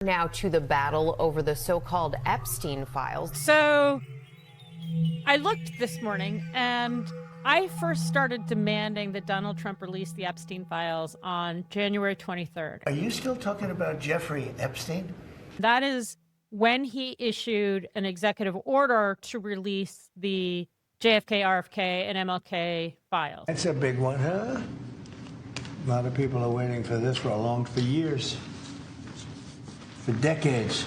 now to the battle over the so-called Epstein files. So I looked this morning and I first started demanding that Donald Trump release the Epstein files on January 23rd. Are you still talking about Jeffrey Epstein? That is when he issued an executive order to release the JFK, RFK, and MLK files. That's a big one, huh? A lot of people are waiting for this for years, for decades.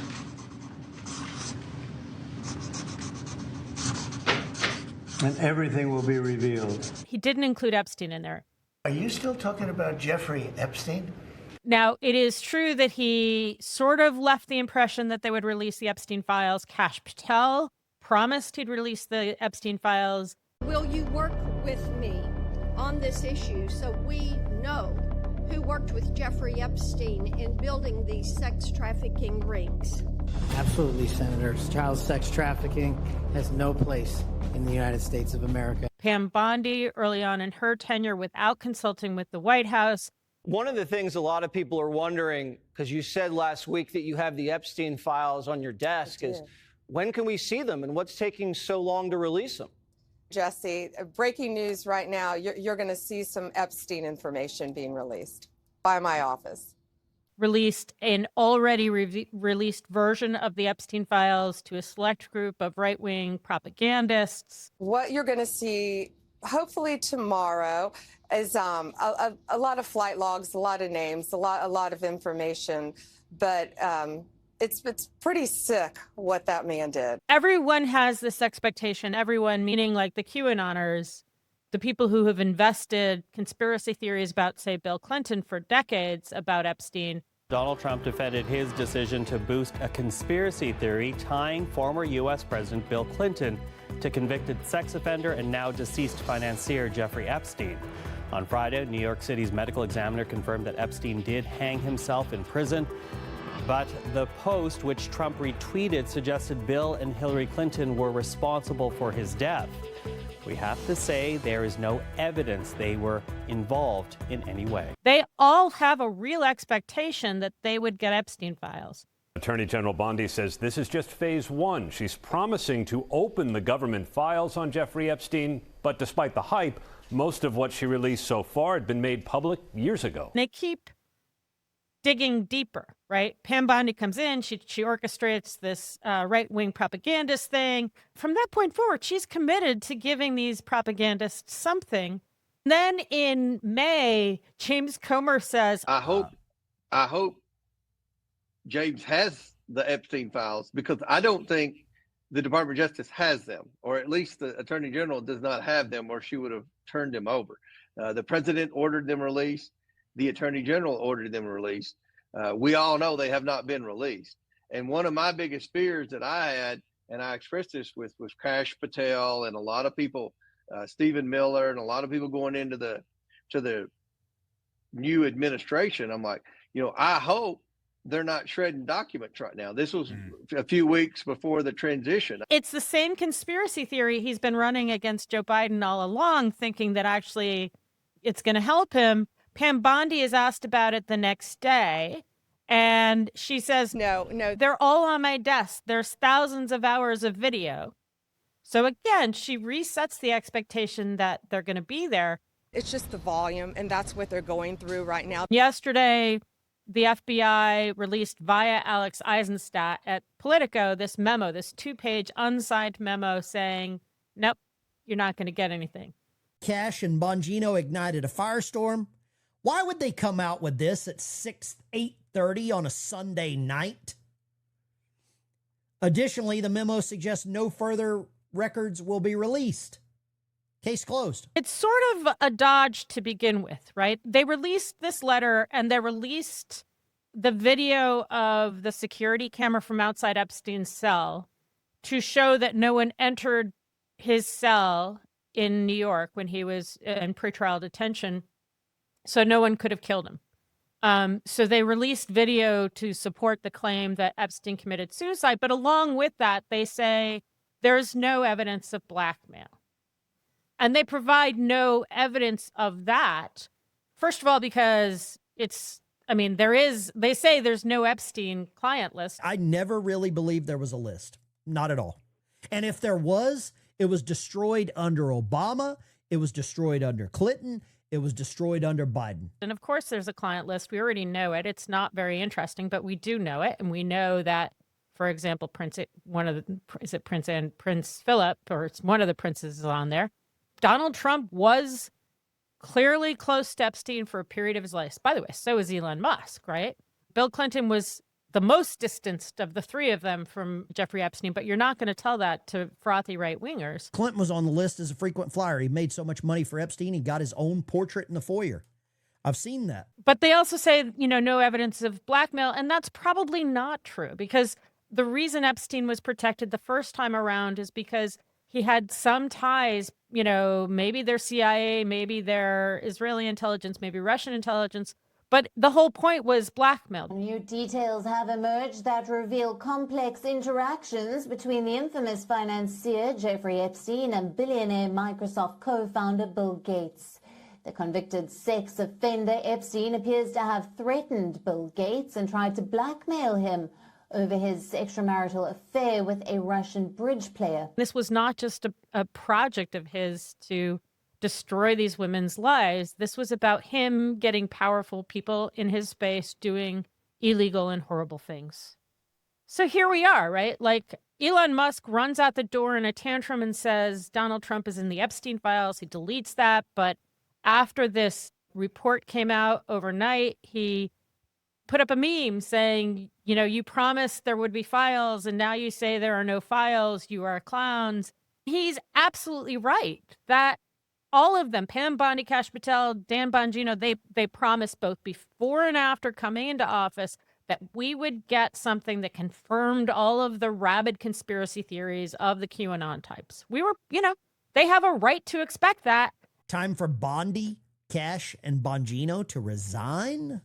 And everything will be revealed. He didn't include Epstein in there. Are you still talking about Jeffrey Epstein? Now, it is true that he sort of left the impression that they would release the Epstein files. Kash Patel promised he'd release the Epstein files. Will you work with me on this issue so we know who worked with Jeffrey Epstein in building these sex trafficking rings? Absolutely, Senators. Child sex trafficking has no place in the United States of America. Pam Bondi, early on in her tenure, without consulting with the White House. One of the things a lot of people are wondering, because you said last week that you have the Epstein files on your desk, is when can we see them and what's taking so long to release them? Jesse, breaking news right now, you're going to see some Epstein information being released by my office. Released an already released version of the Epstein files to a select group of right-wing propagandists. What you're going to see, hopefully tomorrow, is a lot of flight logs, a lot of names, a lot of information, but it's pretty sick what that man did. Everyone has this expectation, everyone, meaning like the QAnoners, the people who have invested conspiracy theories about, say, Bill Clinton for decades about Epstein. Donald Trump defended his decision to boost a conspiracy theory tying former U.S. President Bill Clinton to convicted sex offender and now deceased financier Jeffrey Epstein. On Friday, New York City's medical examiner confirmed that Epstein did hang himself in prison. But the post, which Trump retweeted, suggested Bill and Hillary Clinton were responsible for his death. We have to say there is no evidence they were involved in any way. They all have a real expectation that they would get Epstein files. Attorney General Bondi says this is just phase one. She's promising to open the government files on Jeffrey Epstein, but despite the hype, most of what she released so far had been made public years ago. They keep digging deeper, right? Pam Bondi comes in, she orchestrates this right-wing propagandist thing. From that point forward, she's committed to giving these propagandists something. Then in May, James Comer says, I hope James has the Epstein files, because I don't think the Department of Justice has them, or at least the Attorney General does not have them, or she would have turned them over. The president ordered them released. The Attorney General ordered them released. We all know they have not been released. And one of my biggest fears that I had, and I expressed this with Kash Patel and a lot of people, Stephen Miller, and a lot of people going into the new administration. I'm like, I hope they're not shredding documents right now. This was a few weeks before the transition. It's the same conspiracy theory he's been running against Joe Biden all along, thinking that actually it's going to help him. Pam Bondi is asked about it the next day, and she says, no, they're all on my desk. There's thousands of hours of video. So again, she resets the expectation that they're going to be there. It's just the volume, and that's what they're going through right now. Yesterday, the FBI released via Alex Eisenstadt at Politico this memo, this 2-page unsigned memo saying, nope, you're not going to get anything. Kash and Bongino ignited a firestorm. Why would they come out with this at 8:30 on a Sunday night? Additionally, the memo suggests no further records will be released. Case closed. It's sort of a dodge to begin with, right? They released this letter and they released the video of the security camera from outside Epstein's cell to show that no one entered his cell in New York when he was in pretrial detention. So no one could have killed him. So they released video to support the claim that Epstein committed suicide. But along with that, they say there's no evidence of blackmail. And they provide no evidence of that, first of all, because it's I mean, they say there's no Epstein client list. I never really believed there was a list. Not at all. And if there was, it was destroyed under Obama. It was destroyed under Clinton. It was destroyed under Biden. And of course, there's a client list. We already know it. It's not very interesting, but we do know it. And we know that, for example, Prince Philip, or it's one of the princes is on there. Donald Trump was clearly close to Epstein for a period of his life. By the way, so is Elon Musk, right? Bill Clinton was the most distanced of the three of them from Jeffrey Epstein, but you're not going to tell that to frothy right-wingers. Clinton was on the list as a frequent flyer. He made so much money for Epstein, he got his own portrait in the foyer. I've seen that. But they also say, no evidence of blackmail, and that's probably not true, because the reason Epstein was protected the first time around is because he had some ties, maybe they're CIA, maybe they're Israeli intelligence, maybe Russian intelligence. But the whole point was blackmail. New details have emerged that reveal complex interactions between the infamous financier Jeffrey Epstein and billionaire Microsoft co-founder Bill Gates. The convicted sex offender Epstein appears to have threatened Bill Gates and tried to blackmail him over his extramarital affair with a Russian bridge player. This was not just a project of his to destroy these women's lives. This was about him getting powerful people in his space doing illegal and horrible things. So here we are, right? Like Elon Musk runs out the door in a tantrum and says Donald Trump is in the Epstein files. He deletes that. But after this report came out overnight, he put up a meme saying, you promised there would be files and now you say there are no files. You are clowns. He's absolutely right that all of them, Pam Bondi, Kash Patel, Dan Bongino, they promised both before and after coming into office that we would get something that confirmed all of the rabid conspiracy theories of the QAnon types. We were, they have a right to expect that. Time for Bondi, Kash, and Bongino to resign?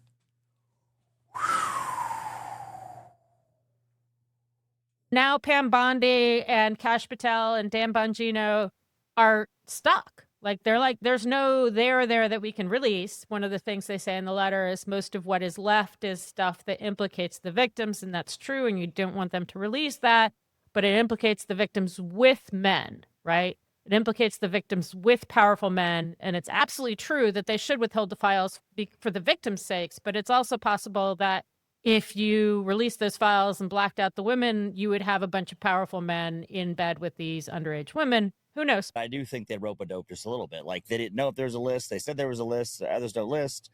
Now Pam Bondi and Kash Patel and Dan Bongino are stuck. There's no there that we can release. One of the things they say in the letter is most of what is left is stuff that implicates the victims, and that's true, and you don't want them to release that, but it implicates the victims with men, right? It implicates the victims with powerful men, and it's absolutely true that they should withhold the files for the victims' sakes, but it's also possible that if you released those files and blacked out the women, you would have a bunch of powerful men in bed with these underage women. Who knows? I do think they rope-a-dope just a little bit. Like, they didn't know if there was a list. They said there was a list. There's no list.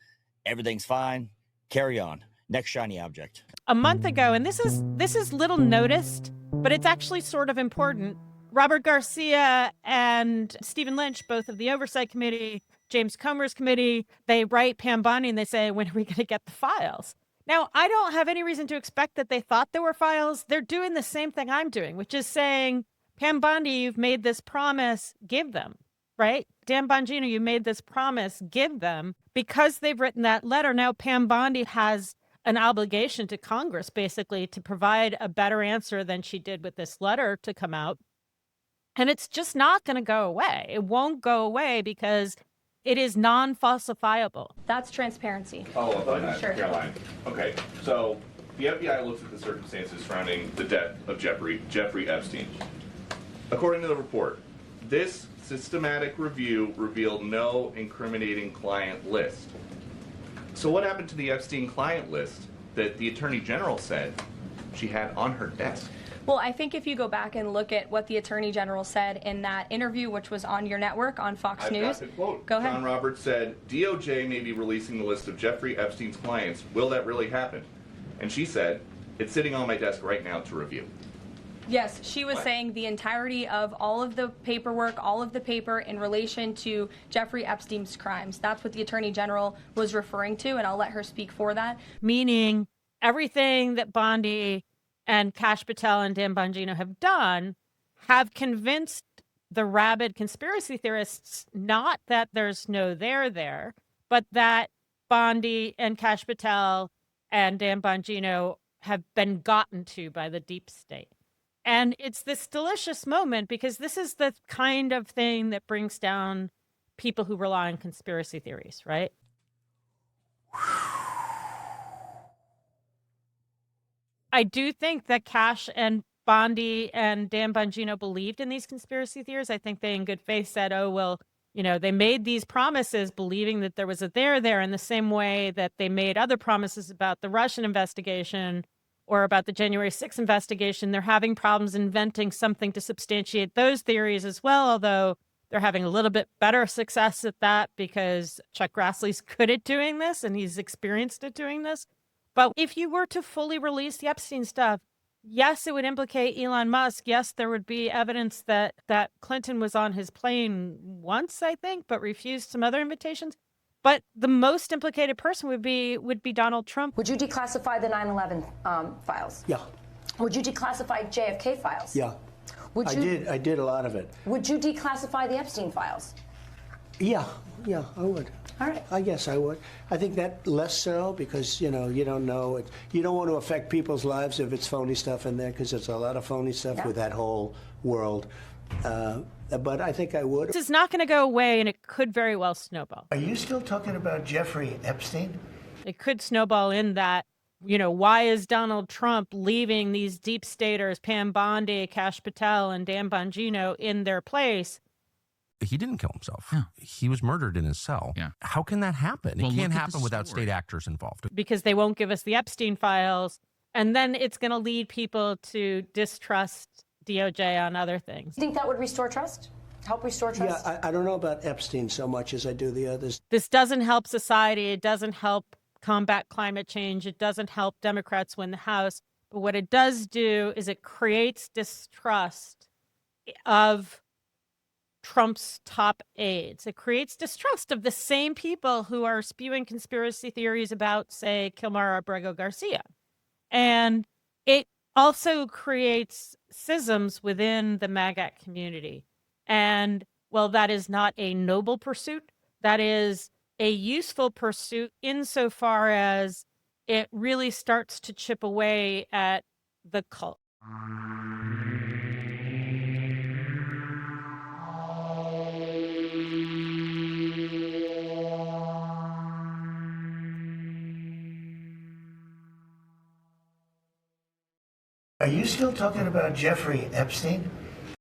Everything's fine. Carry on. Next shiny object. A month ago, and this is little noticed, but it's actually sort of important. Robert Garcia and Stephen Lynch, both of the Oversight Committee, James Comer's committee, they write Pam Bondi and they say, when are we going to get the files? Now, I don't have any reason to expect that they thought there were files. They're doing the same thing I'm doing, which is saying, Pam Bondi, you've made this promise, give them, right? Dan Bongino, you made this promise, give them. Because they've written that letter, now Pam Bondi has an obligation to Congress, basically, to provide a better answer than she did with this letter to come out. And it's just not going to go away. It won't go away because it is non-falsifiable. That's transparency. Follow up on that, Sure. Caroline. Okay, so the FBI looks at the circumstances surrounding the death of Jeffrey Epstein. According to the report, this systematic review revealed no incriminating client list. So what happened to the Epstein client list that the Attorney General said she had on her desk? Well, I think if you go back and look at what the Attorney General said in that interview, which was on your network on Fox I've News. got the quote. Go ahead. John Roberts said, DOJ may be releasing the list of Jeffrey Epstein's clients. Will that really happen? And she said, it's sitting on my desk right now to review. Yes, she was What? saying the entirety of all of the paperwork, all of the paper in relation to Jeffrey Epstein's crimes. That's what the Attorney General was referring to, and I'll let her speak for that. Meaning everything that Bondi and Kash Patel and Dan Bongino have done have convinced the rabid conspiracy theorists not that there's no there, but that Bondi and Kash Patel and Dan Bongino have been gotten to by the deep state. And it's this delicious moment because this is the kind of thing that brings down people who rely on conspiracy theories, right? I do think that Cash and Bondi and Dan Bongino believed in these conspiracy theories. I think they in good faith said, oh, well, they made these promises believing that there was a there in the same way that they made other promises about the Russian investigation or about the January 6th investigation. They're having problems inventing something to substantiate those theories as well, although they're having a little bit better success at that because Chuck Grassley's good at doing this and he's experienced at doing this. But if you were to fully release the Epstein stuff, yes, it would implicate Elon Musk. Yes, there would be evidence that Clinton was on his plane once, I think, but refused some other invitations. But the most implicated person would be Donald Trump. Would you declassify the 9/11 files? Yeah. Would you declassify JFK files? Yeah. I did a lot of it. Would you declassify the Epstein files? Yeah, I would. All right. I guess I would. I think that less so because, you don't know. You don't want to affect people's lives if it's phony stuff in there because there's a lot of phony stuff with that whole world. But I think I would. This is not going to go away, and it could very well snowball. Are you still talking about Jeffrey Epstein? It could snowball in that, why is Donald Trump leaving these deep staters, Pam Bondi, Kash Patel, and Dan Bongino in their place? He didn't kill himself. Yeah. He was murdered in his cell. Yeah. How can that happen? Well, it can't happen without state actors involved. Because they won't give us the Epstein files, and then it's going to lead people to distrust DOJ on other things. You think that would restore trust? Help restore trust? Yeah, I don't know about Epstein so much as I do the others. This doesn't help society. It doesn't help combat climate change. It doesn't help Democrats win the House. But what it does do is it creates distrust of Trump's top aides. It creates distrust of the same people who are spewing conspiracy theories about, say, Kilmar Abrego Garcia. And it also creates schisms within the MAGA community. And, well, that is not a noble pursuit. That is a useful pursuit insofar as it really starts to chip away at the cult. Are you still talking about Jeffrey Epstein?